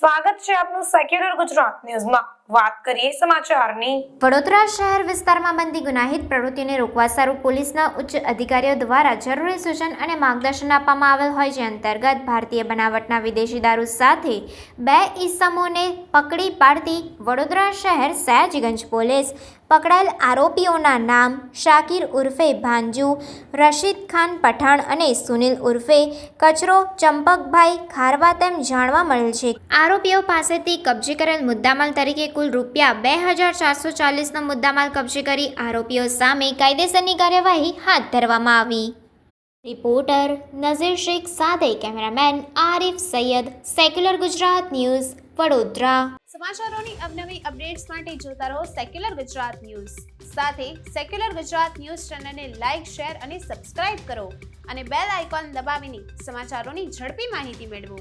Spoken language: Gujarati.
સ્વાગત છે આપનું સેક્યુલર ગુજરાત ન્યૂઝમાં। વાત કરીએ સમાચારની। વડોદરા શહેર વિસ્તારમાં બનતી ગુનાહિત પ્રવૃત્તિઓને રોકવા સારું પોલીસના ઉચ્ચ અધિકારીઓ દ્વારા જરૂરી સૂચન અને માર્ગદર્શન આપવામાં આવેલ હોય, જે અંતર્ગત ભારતીય બનાવટના વિદેશી દારૂ સાથે 2 ઈસમોને પકડી પાડતી વડોદરા શહેર સયાજીગંજ પોલીસ પકડાયેલ આરોપીઓના નામ શાકિર ઉર્ફે ભાંજુ, રશીદ ખાન પઠાણ અને સુનિલ ઉર્ફે કચરો ચંપકભાઈ ખારવા તેમ જાણવા મળેલ છે। આરોપીઓ પાસેથી કબજે કરેલ મુદ્દામાલ તરીકે કુલ ₹2440નો મુદ્દામાલ કબજે કરી આરોપીઓ સામે કાયદેસરની કાર્યવાહી હાથ ધરવામાં આવી। રિપોર્ટર નઝીર શેખ સાથે cameraman Arif Sayyed, secular Gujarat news, Vadodara. સમાચારોની અવનવી અપડેટ્સ માટે જોતા રહો સેક્યુલર ગુજરાત ન્યૂઝ। સાથે સેક્યુલર ગુજરાત ન્યૂઝ ચેનલને લાઇક, શેર અને સબસ્ક્રાઇબ કરો અને બેલ આઇકોન દબાવીને સમાચારોની ઝડપી માહિતી મેળવો।